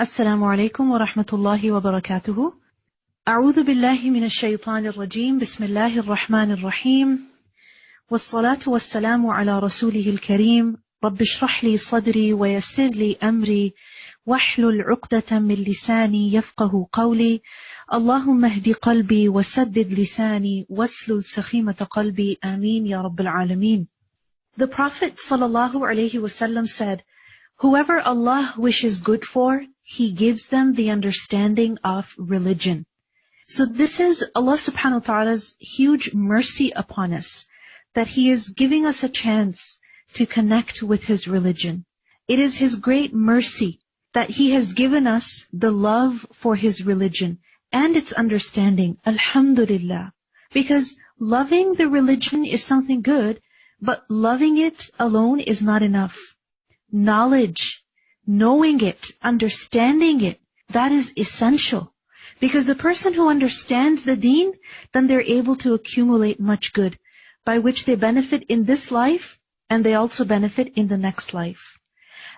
السلام عليكم ورحمة الله وبركاته. أعوذ بالله من الشيطان الرجيم. بسم الله الرحمن الرحيم. والصلاة والسلام على رسوله الكريم. رب اشرح لي صدري ويسر لي أمري واحلل عقدة من لساني يفقه قولي. اللهم اهد قلبي وسدد لساني واسلل سخيمة قلبي. آمين يا رب العالمين. The Prophet ﷺ said, whoever Allah wishes good for, He gives them the understanding of religion. So this is Allah subhanahu wa ta'ala's huge mercy upon us, that He is giving us a chance to connect with His religion. It is His great mercy that He has given us the love for His religion and its understanding. Alhamdulillah. Because loving the religion is something good, but loving it alone is not enough. Knowledge, knowing it, understanding it, that is essential. Because the person who understands the deen, then they're able to accumulate much good, by which they benefit in this life, and they also benefit in the next life.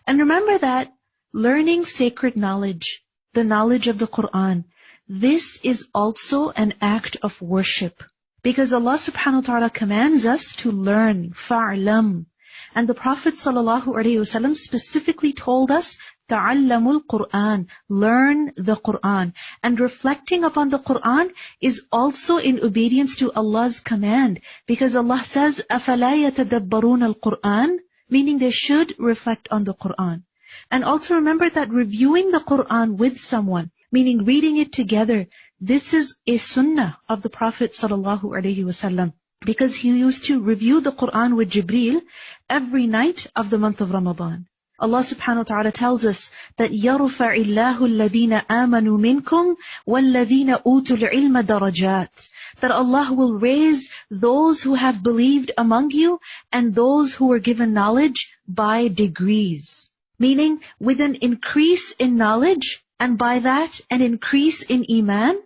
And remember that learning sacred knowledge, the knowledge of the Quran, this is also an act of worship. Because Allah subhanahu wa ta'ala commands us to learn, fa'lam. And the Prophet ﷺ specifically told us, ta'allamul Qur'an, learn the Qur'an. And reflecting upon the Qur'an is also in obedience to Allah's command. Because Allah says, أَفَلَا يَتَدَبَّرُونَ الْقُرْآنَ, meaning they should reflect on the Qur'an. And also remember that reviewing the Qur'an with someone, meaning reading it together, this is a sunnah of the Prophet ﷺ. Because he used to review the Qur'an with Jibreel every night of the month of Ramadan. Allah subhanahu wa ta'ala tells us that يَرُفَعِ اللَّهُ الَّذِينَ آمَنُوا مِنْكُمْ وَالَّذِينَ أُوتُوا الْعِلْمَ دَرَجَاتٍ. That Allah will raise those who have believed among you and those who were given knowledge by degrees. Meaning with an increase in knowledge, and by that an increase in iman.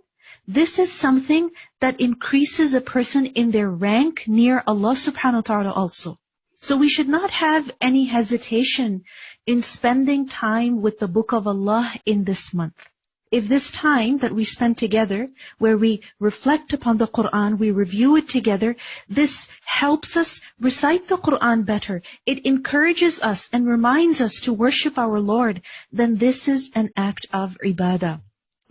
This is something that increases a person in their rank near Allah subhanahu wa ta'ala also. So we should not have any hesitation in spending time with the book of Allah in this month. If this time that we spend together, where we reflect upon the Qur'an, we review it together, this helps us recite the Qur'an better. It encourages us and reminds us to worship our Lord. Then this is an act of ibadah.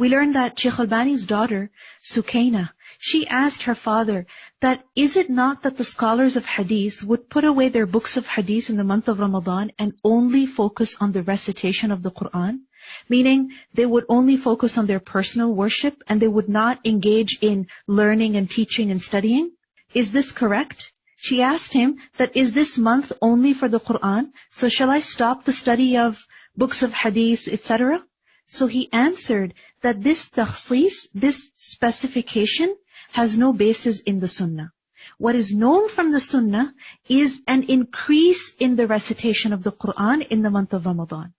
We learned that Shaykh Albani's daughter, Sukaina, she asked her father that is it not that the scholars of hadith would put away their books of hadith in the month of Ramadan and only focus on the recitation of the Qur'an? Meaning they would only focus on their personal worship and they would not engage in learning and teaching and studying? Is this correct? She asked him that is this month only for the Qur'an? So shall I stop the study of books of hadith, etc.? So he answered that this takhsis, this specification, has no basis in the sunnah. What is known from the sunnah is an increase in the recitation of the Qur'an in the month of Ramadan.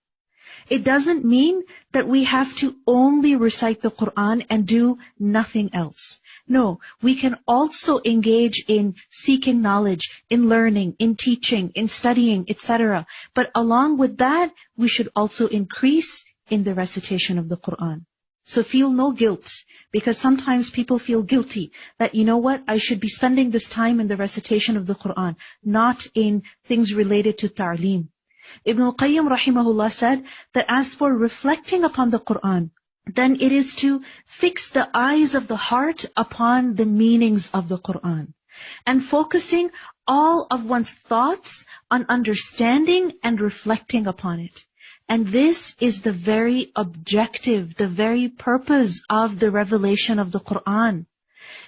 It doesn't mean that we have to only recite the Qur'an and do nothing else. No, we can also engage in seeking knowledge, in learning, in teaching, in studying, etc. But along with that, we should also increase in the recitation of the Qur'an. So feel no guilt, because sometimes people feel guilty that, you know what, I should be spending this time in the recitation of the Qur'an, not in things related to ta'aleem. Ibn al-Qayyim rahimahullah said that as for reflecting upon the Qur'an, then it is to fix the eyes of the heart upon the meanings of the Qur'an, and focusing all of one's thoughts on understanding and reflecting upon it. And this is the very objective, the very purpose of the revelation of the Qur'an.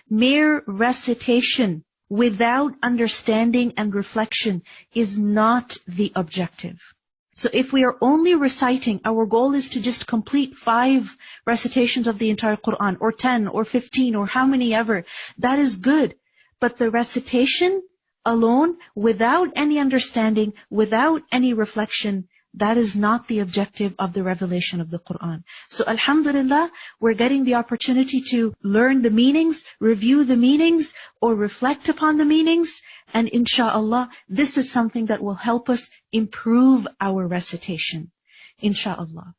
Mere recitation without understanding and reflection is not the objective. So if we are only reciting, our goal is to just complete 5 recitations of the entire Qur'an, or 10, or 15, or how many ever, that is good. But the recitation alone, without any understanding, without any reflection, that is not the objective of the revelation of the Qur'an. So alhamdulillah, we're getting the opportunity to learn the meanings, review the meanings, or reflect upon the meanings. And insha'Allah, this is something that will help us improve our recitation. Insha'Allah.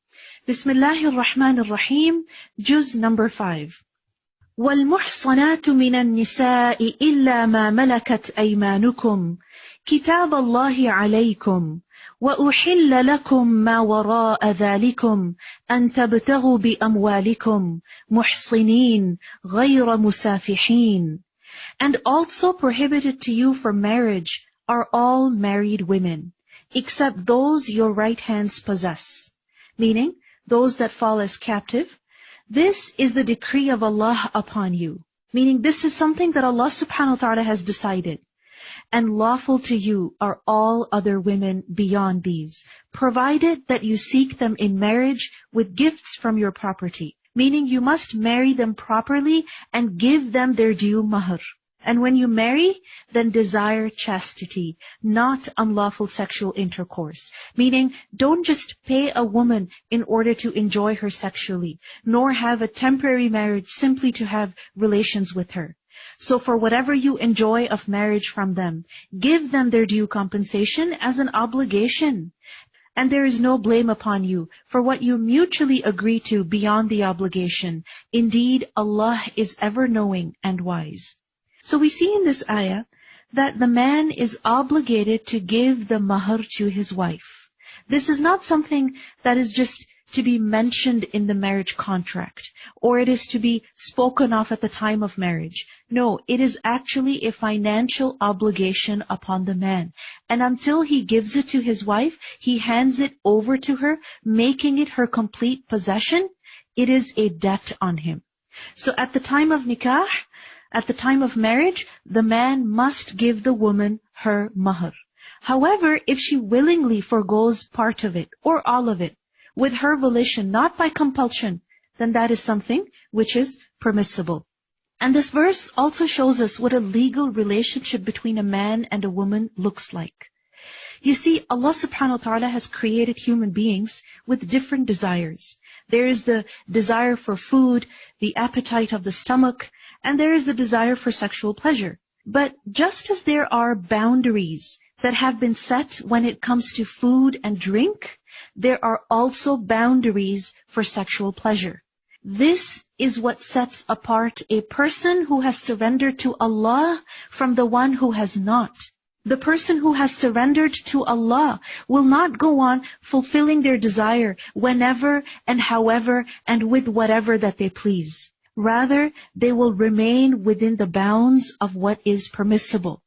Bismillahir Rahmanir Rahim, Juz number 5. وَالْمُحْصَنَاتُ مِنَ النِّسَاءِ إِلَّا مَا مَلَكَتْ أَيْمَانُكُمْ كِتَابَ اللَّهِ عَلَيْكُمْ وَأُحِلَّ لَكُمْ مَا وَرَاءَ ذَلِكُمْ أَن تَبْتَغُوا بِأَمْوَالِكُمْ مُحْصِنِينَ غَيْرَ مُسَافِحِينَ. And also prohibited to you from marriage are all married women, except those your right hands possess, meaning those that fall as captive. This is the decree of Allah upon you, meaning this is something that Allah subhanahu wa ta'ala has decided. And lawful to you are all other women beyond these, provided that you seek them in marriage with gifts from your property, meaning you must marry them properly and give them their due mahr. And when you marry, then desire chastity, not unlawful sexual intercourse. Meaning, don't just pay a woman in order to enjoy her sexually, nor have a temporary marriage simply to have relations with her. So for whatever you enjoy of marriage from them, give them their due compensation as an obligation. And there is no blame upon you for what you mutually agree to beyond the obligation. Indeed, Allah is ever knowing and wise. So we see in this ayah that the man is obligated to give the mahr to his wife. This is not something that is just to be mentioned in the marriage contract, or it is to be spoken of at the time of marriage. No, it is actually a financial obligation upon the man. And until he gives it to his wife, he hands it over to her, making it her complete possession. It is a debt on him. So at the time of nikah, at the time of marriage, the man must give the woman her mahr. However, if she willingly forgoes part of it or all of it, with her volition, not by compulsion, then that is something which is permissible. And this verse also shows us what a legal relationship between a man and a woman looks like. You see, Allah subhanahu wa ta'ala has created human beings with different desires. There is the desire for food, the appetite of the stomach, and there is the desire for sexual pleasure. But just as there are boundaries that have been set when it comes to food and drink, there are also boundaries for sexual pleasure. This is what sets apart a person who has surrendered to Allah from the one who has not. The person who has surrendered to Allah will not go on fulfilling their desire whenever and however and with whatever that they please. Rather, they will remain within the bounds of what is permissible.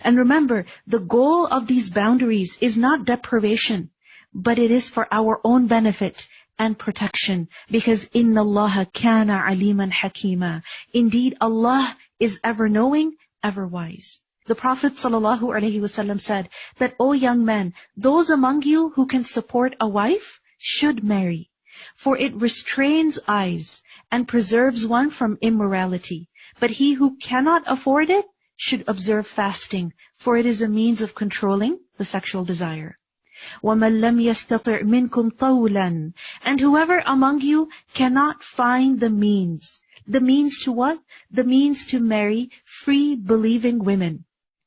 And remember, the goal of these boundaries is not deprivation, but it is for our own benefit and protection. Because inna Allaha kana aliman hakima. Indeed, Allah is ever knowing, ever wise. The Prophet ﷺ said that, O young men, those among you who can support a wife should marry, for it restrains eyes and preserves one from immorality. But he who cannot afford it should observe fasting, for it is a means of controlling the sexual desire. وَمَنْ لَمْ يَسْتَطِعْ مِنْكُمْ طَوْلًا. And whoever among you cannot find the means. The means to what? The means to marry free believing women.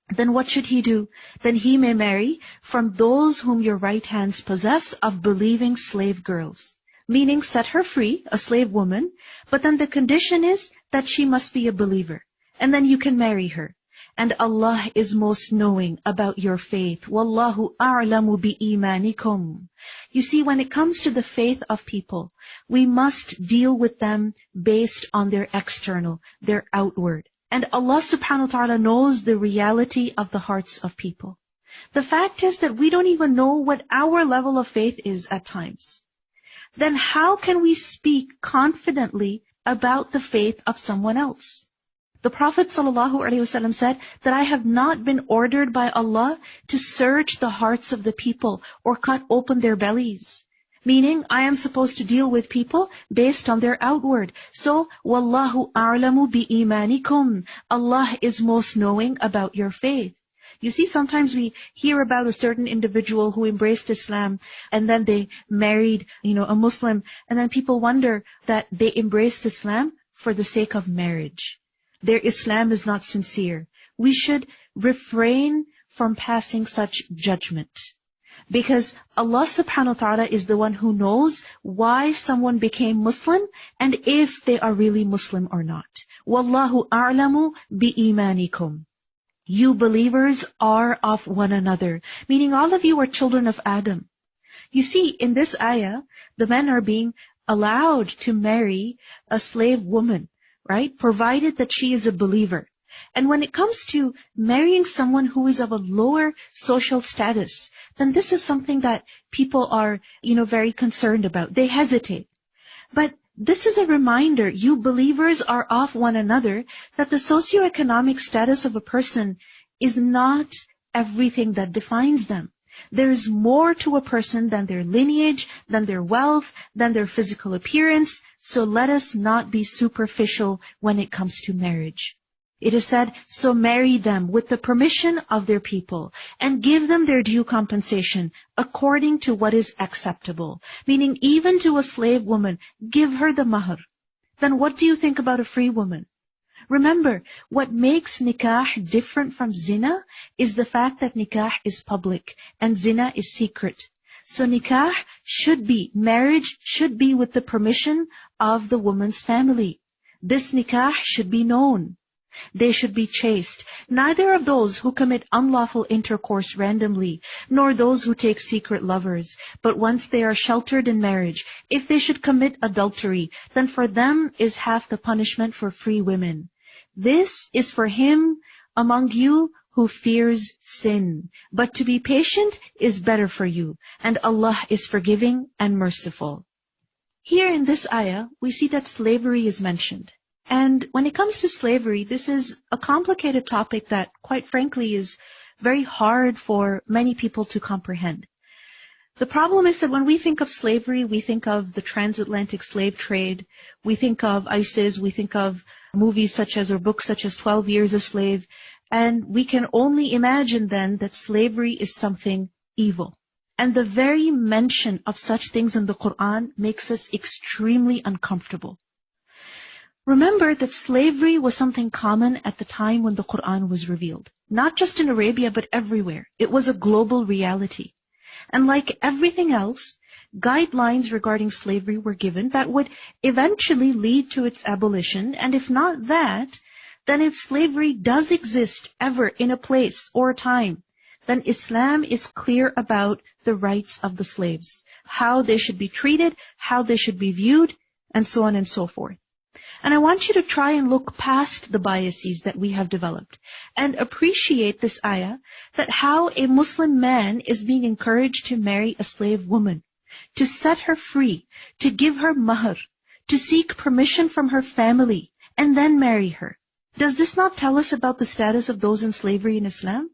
Then what should he do? Then he may marry from those whom your right hands possess of believing slave girls. Meaning set her free, a slave woman, but then the condition is that she must be a believer. And then you can marry her. And Allah is most knowing about your faith. Wallahu a'lamu bi-imanikum. You see, when it comes to the faith of people, we must deal with them based on their external, their outward. And Allah subhanahu wa ta'ala knows the reality of the hearts of people. The fact is that we don't even know what our level of faith is at times. Then how can we speak confidently about the faith of someone else? The Prophet ﷺ said that I have not been ordered by Allah to search the hearts of the people or cut open their bellies. Meaning, I am supposed to deal with people based on their outward. So, Wallahu a'lamu bi-imanikum. Allah is most knowing about your faith. You see, sometimes we hear about a certain individual who embraced Islam and then they married, a Muslim, and then people wonder that they embraced Islam for the sake of marriage. Their Islam is not sincere. We should refrain from passing such judgment. Because Allah subhanahu wa ta'ala is the one who knows why someone became Muslim and if they are really Muslim or not. Wallahu a'lamu bi-imanikum. You believers are of one another. Meaning all of you are children of Adam. You see, in this ayah, the men are being allowed to marry a slave woman, right? Provided that she is a believer. And when it comes to marrying someone who is of a lower social status, then this is something that people are, very concerned about. They hesitate. But this is a reminder, you believers are of one another, that the socioeconomic status of a person is not everything that defines them. There is more to a person than their lineage, than their wealth, than their physical appearance. So let us not be superficial when it comes to marriage. It is said, so marry them with the permission of their people and give them their due compensation according to what is acceptable. Meaning even to a slave woman, give her the mahr. Then what do you think about a free woman? Remember, what makes nikah different from zina is the fact that nikah is public and zina is secret. So nikah marriage should be with the permission of the woman's family. This nikah should be known. They should be chaste. Neither of those who commit unlawful intercourse randomly, nor those who take secret lovers. But once they are sheltered in marriage, if they should commit adultery, then for them is half the punishment for free women. This is for him among you who fears sin. But to be patient is better for you, and Allah is forgiving and merciful. Here in this ayah, we see that slavery is mentioned. And when it comes to slavery, this is a complicated topic that, quite frankly, is very hard for many people to comprehend. The problem is that when we think of slavery, we think of the transatlantic slave trade, we think of ISIS, we think of movies or books such as 12 Years a Slave, and we can only imagine then that slavery is something evil. And the very mention of such things in the Quran makes us extremely uncomfortable. Remember that slavery was something common at the time when the Quran was revealed. Not just in Arabia, but everywhere. It was a global reality. And like everything else, guidelines regarding slavery were given that would eventually lead to its abolition. And if not that, then if slavery does exist ever in a place or a time, then Islam is clear about the rights of the slaves, how they should be treated, how they should be viewed, and so on and so forth. And I want you to try and look past the biases that we have developed and appreciate this ayah, that how a Muslim man is being encouraged to marry a slave woman, to set her free, to give her mahr, to seek permission from her family, and then marry her. Does this not tell us about the status of those in slavery in Islam?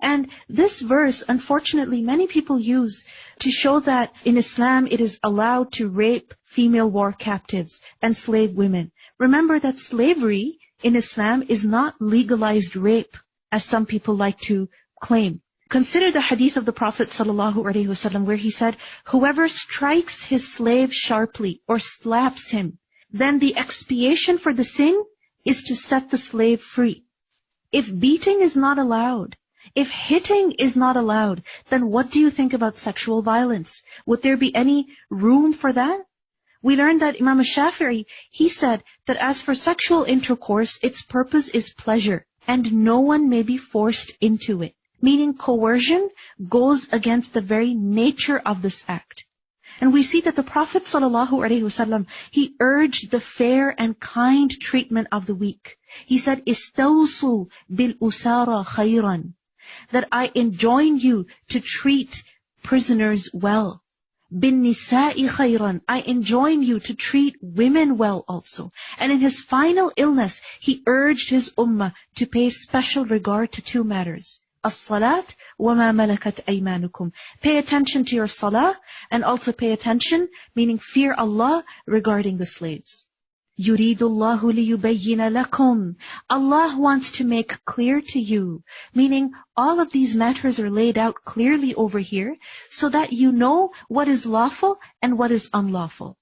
And this verse, unfortunately, many people use to show that in Islam it is allowed to rape female war captives and slave women. Remember that slavery in Islam is not legalized rape, as some people like to claim. Consider the hadith of the Prophet ﷺ where he said, whoever strikes his slave sharply or slaps him, then the expiation for the sin is to set the slave free. If beating is not allowed, if hitting is not allowed, then what do you think about sexual violence? Would there be any room for that? We learned that Imam Shafi'i, he said that as for sexual intercourse, its purpose is pleasure, and no one may be forced into it. Meaning coercion goes against the very nature of this act. And we see that the Prophet ﷺ, he urged the fair and kind treatment of the weak. He said, "Istawsu bil usara khayran," that I enjoin you to treat prisoners well. Bin nisa'i khayran, I enjoin you to treat women well also. And in his final illness, he urged his ummah to pay special regard to two matters. As-salat wa ma malakat aymanukum. Pay attention to your salah, and also pay attention, meaning fear Allah, regarding the slaves. Yuridullahu liyubayyina lakum. Allah wants to make clear to you, meaning all of these matters are laid out clearly over here so that you know what is lawful and what is unlawful.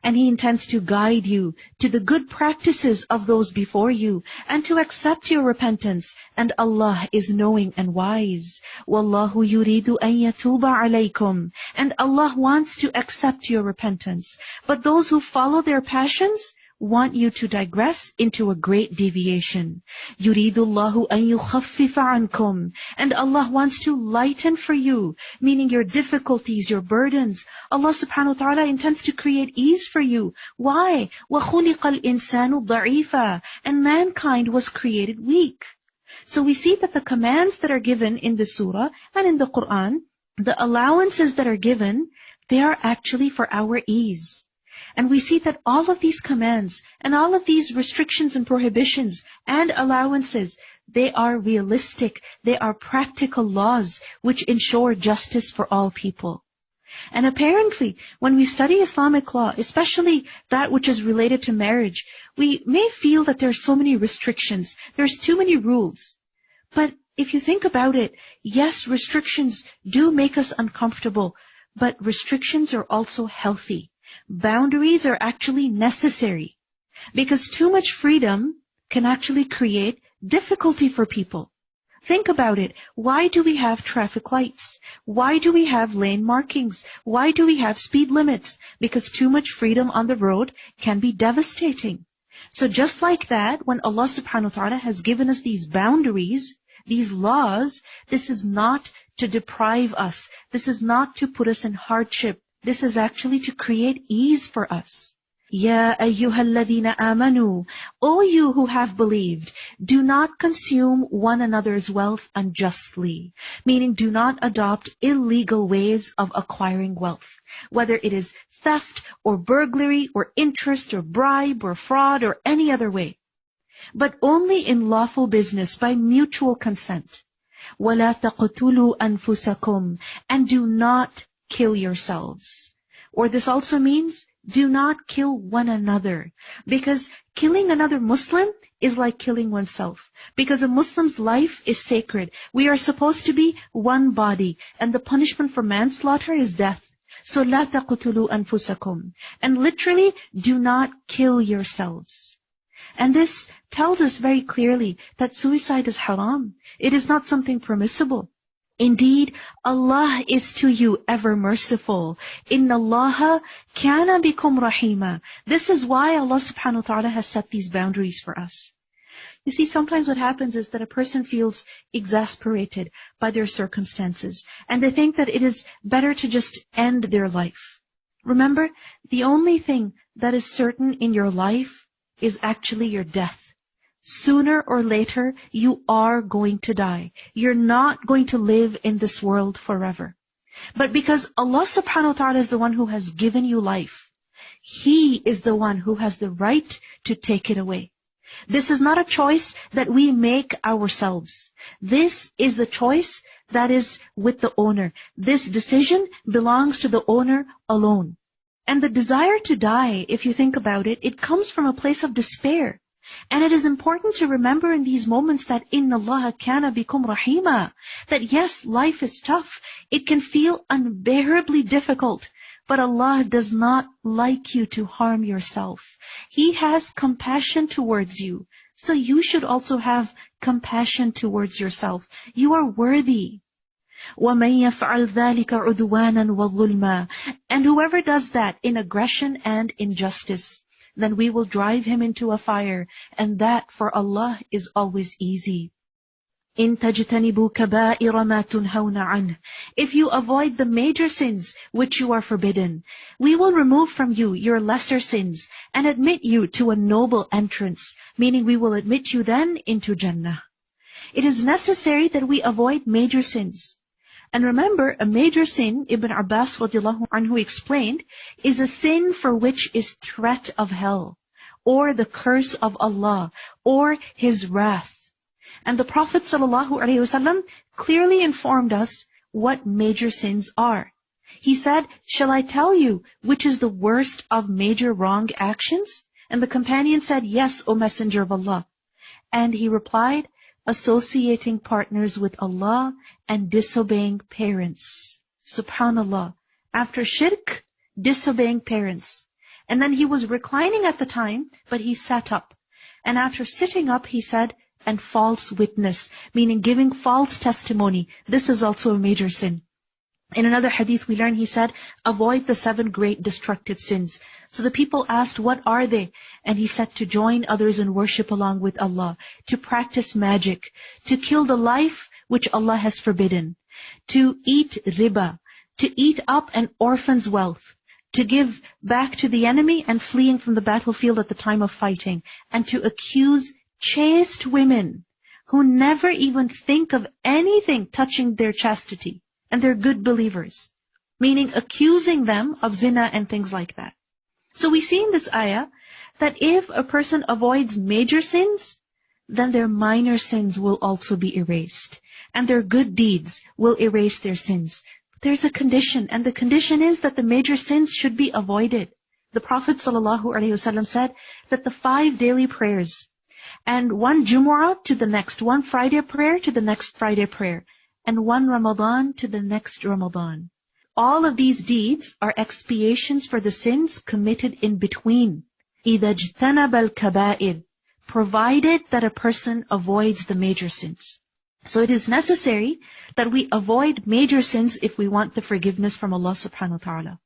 And He intends to guide you to the good practices of those before you and to accept your repentance. And Allah is knowing and wise. وَاللَّهُ يُرِيدُ أَن يَتُوبَ عَلَيْكُمْ. And Allah wants to accept your repentance. But those who follow their passions want you to digress into a great deviation. يُرِيدُ اللَّهُ أَن يُخَفِّفَ عَنْكُمْ. And Allah wants to lighten for you, meaning your difficulties, your burdens. Allah subhanahu wa ta'ala intends to create ease for you. Why? وَخُلِقَ الْإِنسَانُ ضَعِيفًا. And mankind was created weak. So we see that the commands that are given in the surah and in the Quran, the allowances that are given, they are actually for our ease. And we see that all of these commands and all of these restrictions and prohibitions and allowances, they are realistic, they are practical laws which ensure justice for all people. And apparently, when we study Islamic law, especially that which is related to marriage, we may feel that there are so many restrictions, there's too many rules. But if you think about it, yes, restrictions do make us uncomfortable, but restrictions are also healthy. Boundaries are actually necessary because too much freedom can actually create difficulty for people. Think about it. Why do we have traffic lights? Why do we have lane markings? Why do we have speed limits? Because too much freedom on the road can be devastating. So just like that, when Allah subhanahu wa ta'ala has given us these boundaries, these laws, this is not to deprive us. This is not to put us in hardship. This is actually to create ease for us. Ya ayyuhalladhina amanu. O you who have believed, do not consume one another's wealth unjustly. Meaning do not adopt illegal ways of acquiring wealth. Whether it is theft or burglary or interest or bribe or fraud or any other way. But only in lawful business by mutual consent. وَلَا تَقْتُلُوا أَنفُسَكُمْ. And do not kill yourselves. Or this also means do not kill one another. Because killing another Muslim is like killing oneself. Because a Muslim's life is sacred. We are supposed to be one body. And the punishment for manslaughter is death. So لَا تَقْتُلُوا أَنفُسَكُمْ. And literally, do not kill yourselves. And this tells us very clearly that suicide is haram. It is not something permissible. Indeed, Allah is to you ever merciful. Inna Allaha kana bikum rahima. This is why Allah subhanahu wa ta'ala has set these boundaries for us. You see, sometimes what happens is that a person feels exasperated by their circumstances, and they think that it is better to just end their life. Remember, the only thing that is certain in your life is actually your death. Sooner or later, you are going to die. You're not going to live in this world forever. But because Allah subhanahu wa ta'ala is the one who has given you life, He is the one who has the right to take it away. This is not a choice that we make ourselves. This is the choice that is with the owner. This decision belongs to the owner alone. And the desire to die, if you think about it, it comes from a place of despair. And it is important to remember in these moments that inna Allaha kana bikum rahima. That yes, life is tough. It can feel unbearably difficult. But Allah does not like you to harm yourself. He has compassion towards you. So you should also have compassion towards yourself. You are worthy. وَمَن يَفْعَلْ ذَلِكَ عُدْوَانًا وَظُلْمًا. And whoever does that in aggression and injustice, then we will drive him into a fire. And that for Allah is always easy. إِن تَجْتَنِبُوا كَبَائِرَ مَا تُنْهَوْنَ عَنْهُ. If you avoid the major sins which you are forbidden, we will remove from you your lesser sins and admit you to a noble entrance, meaning we will admit you then into Jannah. It is necessary that we avoid major sins. And remember, a major sin, Ibn Abbas radiallahu anhu explained, is a sin for which is threat of hell, or the curse of Allah, or His wrath. And the Prophet ﷺ clearly informed us what major sins are. He said, "Shall I tell you which is the worst of major wrong actions?" And the companion said, "Yes, O Messenger of Allah." And he replied, "Associating partners with Allah and disobeying parents." Subhanallah. After shirk, disobeying parents. And then he was reclining at the time, but he sat up. And after sitting up, he said, and false witness, meaning giving false testimony. This is also a major sin. In another hadith we learn, he said, avoid the 7 great destructive sins. So the people asked, what are they? And he said, to join others in worship along with Allah, to practice magic, to kill the life which Allah has forbidden, to eat riba, to eat up an orphan's wealth, to give back to the enemy and fleeing from the battlefield at the time of fighting, and to accuse chaste women who never even think of anything touching their chastity. And they're good believers, meaning accusing them of zina and things like that. So we see in this ayah that if a person avoids major sins, then their minor sins will also be erased. And their good deeds will erase their sins. There's a condition, and the condition is that the major sins should be avoided. The Prophet ﷺ said that the 5 daily prayers, and 1 Jumu'ah to the next, 1 Friday prayer to the next Friday prayer, and 1 Ramadan to the next Ramadan. All of these deeds are expiations for the sins committed in between. إِذَا اجْتَنَبَ الْكَبَائِرِ, provided that a person avoids the major sins. So it is necessary that we avoid major sins if we want the forgiveness from Allah subhanahu wa ta'ala.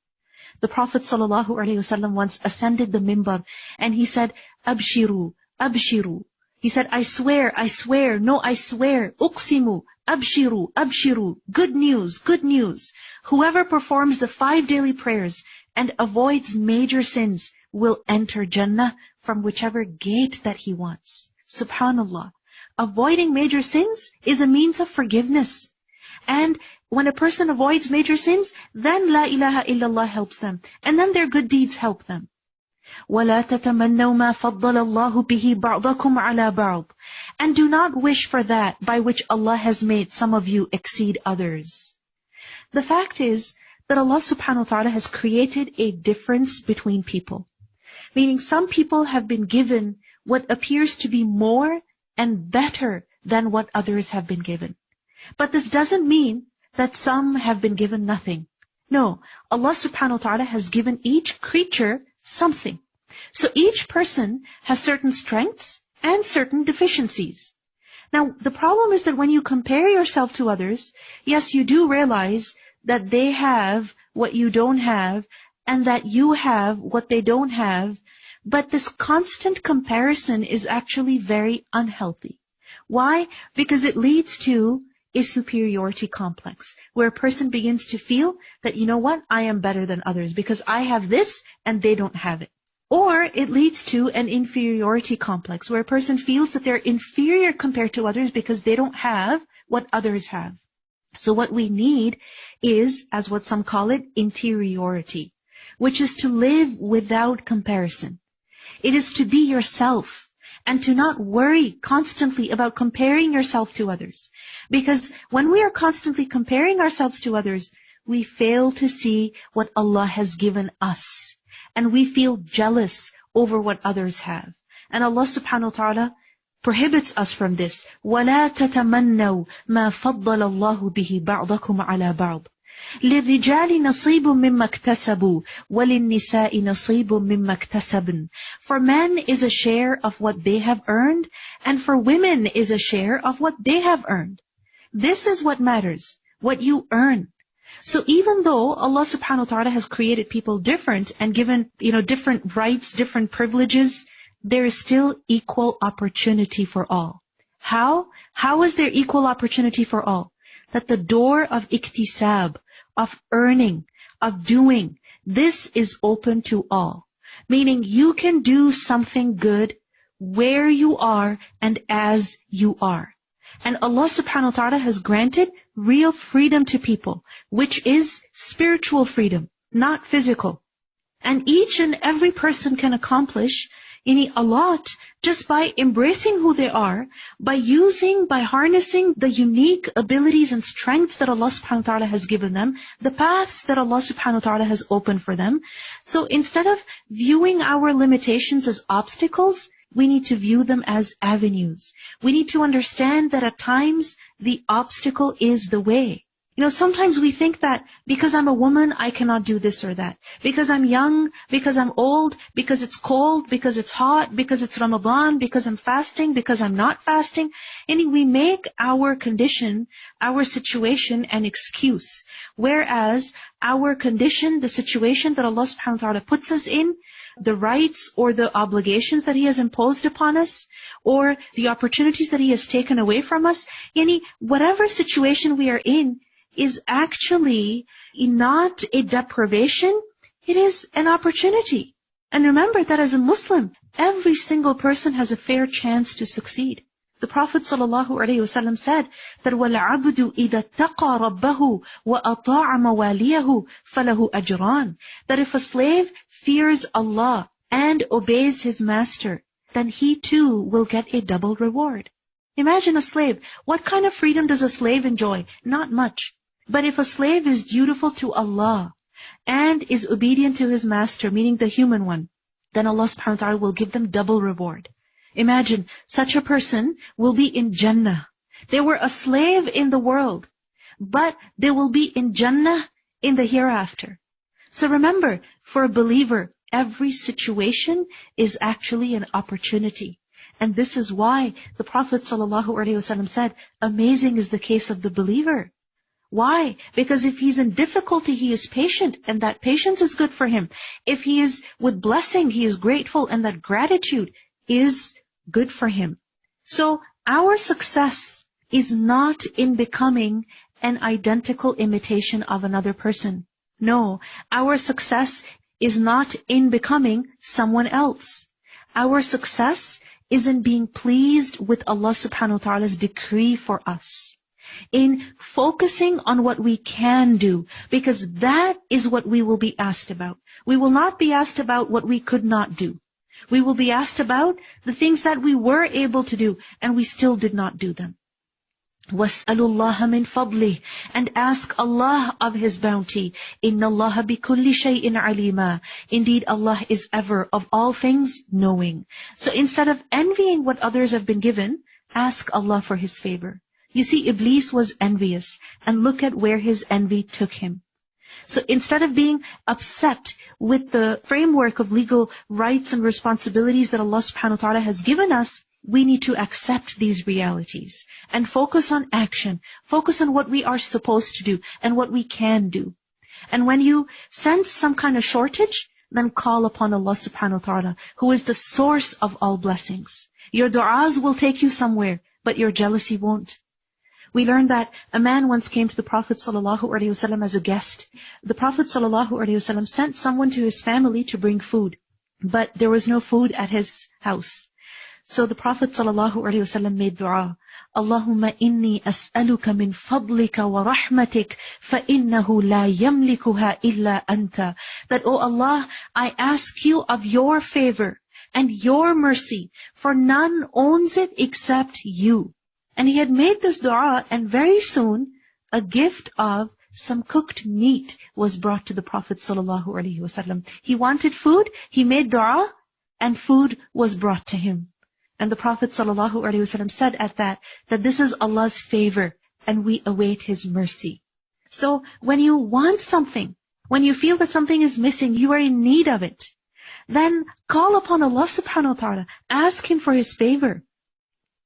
The Prophet ﷺ once ascended the minbar and he said, Abshiru, Abshiru. He said, I swear, no, I swear, Uqsimu, Abshiru, Abshiru, good news, good news. Whoever performs the 5 daily prayers and avoids major sins will enter Jannah from whichever gate that he wants. Subhanallah. Avoiding major sins is a means of forgiveness. And when a person avoids major sins, then La ilaha illallah helps them. And then their good deeds help them. وَلَا تَتَمَنَّوْا مَا فَضَّلَ اللَّهُ بِهِ بَعْضَكُمْ عَلَى بَعْضٍ. And do not wish for that by which Allah has made some of you exceed others. The fact is that Allah subhanahu wa ta'ala has created a difference between people. Meaning some people have been given what appears to be more and better than what others have been given. But this doesn't mean that some have been given nothing. No, Allah subhanahu wa ta'ala has given each creature something. So each person has certain strengths and certain deficiencies. Now, the problem is that when you compare yourself to others, yes, you do realize that they have what you don't have and that you have what they don't have. But this constant comparison is actually very unhealthy. Why? Because it leads to a superiority complex, where a person begins to feel that, you know what, I am better than others because I have this and they don't have it. Or it leads to an inferiority complex, where a person feels that they're inferior compared to others because they don't have what others have. So what we need is, as what some call it, interiority, which is to live without comparison. It is to be yourself and to not worry constantly about comparing yourself to others. Because when we are constantly comparing ourselves to others, we fail to see what Allah has given us. And we feel jealous over what others have. And Allah subhanahu wa ta'ala prohibits us from this. وَلَا تَتَمَنَّوْا مَا فَضَّلَ اللَّهُ بِهِ بَعْضَكُمْ عَلَى بَعْضٍ لِلرِّجَالِ نَصِيبٌ مِمَّا اكْتَسَبُوا وَلِلنِّسَاءِ نَصِيبٌ مِمَّا اكْتَسَبْنَ. For men is a share of what they have earned, and for women is a share of what they have earned. This is what matters, what you earn. So even though Allah subhanahu wa ta'ala has created people different and given, different rights, different privileges, there is still equal opportunity for all. How? How is there equal opportunity for all? That the door of iktisab, of earning, of doing, this is open to all. Meaning you can do something good where you are and as you are. And Allah subhanahu wa ta'ala has granted real freedom to people, which is spiritual freedom, not physical. And each and every person can accomplish a lot just by embracing who they are, by harnessing the unique abilities and strengths that Allah subhanahu wa ta'ala has given them, the paths that Allah subhanahu wa ta'ala has opened for them. So instead of viewing our limitations as obstacles, we need to view them as avenues. We need to understand that at times the obstacle is the way. Sometimes we think that because I'm a woman, I cannot do this or that. Because I'm young, because I'm old, because it's cold, because it's hot, because it's Ramadan, because I'm fasting, because I'm not fasting. And we make our condition, our situation an excuse. Whereas our condition, the situation that Allah subhanahu wa ta'ala puts us in, the rights or the obligations that He has imposed upon us, or the opportunities that He has taken away from us, whatever situation we are in, is actually not a deprivation, it is an opportunity. And remember that as a Muslim, every single person has a fair chance to succeed. The Prophet ﷺ said that وَالْعَبْدُ إِذَا اتَّقَى رَبَّهُ وَأَطَاعَ مَوَالِيَهُ فَلَهُ أَجْرَانِ. That if a slave fears Allah and obeys his master, then he too will get a double reward. Imagine a slave. What kind of freedom does a slave enjoy? Not much. But if a slave is dutiful to Allah and is obedient to his master, meaning the human one, then Allah subhanahu wa ta'ala will give them double reward. Imagine, such a person will be in Jannah. They were a slave in the world, but they will be in Jannah in the hereafter. So remember, for a believer, every situation is actually an opportunity. And this is why the Prophet ﷺ said, amazing is the case of the believer. Why? Because if he's in difficulty, he is patient, and that patience is good for him. If he is with blessing, he is grateful, and that gratitude is good for him. So our success is not in becoming an identical imitation of another person. No, our success is not in becoming someone else. Our success is in being pleased with Allah subhanahu wa ta'ala's decree for us. In focusing on what we can do, because that is what we will be asked about. We will not be asked about what we could not do. We will be asked about the things that we were able to do and we still did not do them. وَاسْأَلُوا اللَّهَ مِنْ فَضْلِهِ, and ask Allah of His bounty. إِنَّ اللَّهَ بِكُلِّ شَيْءٍ عَلِيمًا. Indeed, Allah is ever of all things knowing. So instead of envying what others have been given, ask Allah for His favor. You see, Iblis was envious, and look at where his envy took him. So instead of being upset with the framework of legal rights and responsibilities that Allah subhanahu wa ta'ala has given us, we need to accept these realities and focus on action, focus on what we are supposed to do and what we can do. And when you sense some kind of shortage, then call upon Allah subhanahu wa ta'ala, who is the source of all blessings. Your du'as will take you somewhere, but your jealousy won't. We learned that a man once came to the Prophet ﷺ as a guest. The Prophet ﷺ sent someone to his family to bring food, but there was no food at his house. So the Prophet ﷺ made dua, Allahumma inni as'aluka min fadlika wa rahmatik fa innahu la yamlikuha illa anta. That, oh Allah, I ask you of your favor and your mercy, for none owns it except you. And he had made this dua, and very soon a gift of some cooked meat was brought to the Prophet ﷺ. He wanted food, he made dua, and food was brought to him. And the Prophet ﷺ said at that this is Allah's favor, and we await His mercy. So when you want something, when you feel that something is missing, you are in need of it, then call upon Allah subhanahu wa ta'ala, ask Him for His favor.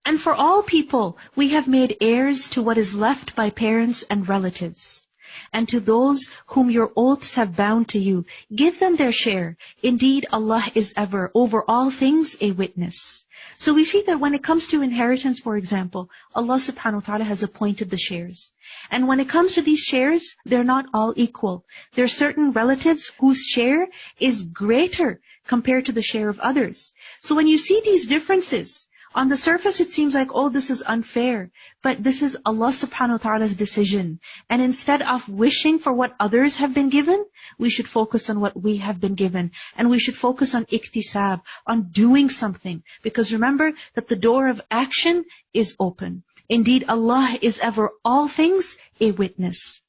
And for all people, we have made heirs to what is left by parents and relatives. And to those whom your oaths have bound to you, give them their share. Indeed, Allah is ever, over all things, a witness. So we see that when it comes to inheritance, for example, Allah subhanahu wa ta'ala has appointed the shares. And when it comes to these shares, they're not all equal. There are certain relatives whose share is greater compared to the share of others. So when you see these differences, on the surface, it seems like, oh, this is unfair. But this is Allah subhanahu wa ta'ala's decision. And instead of wishing for what others have been given, we should focus on what we have been given. And we should focus on iktisab, on doing something. Because remember that the door of action is open. Indeed, Allah is ever all things a witness.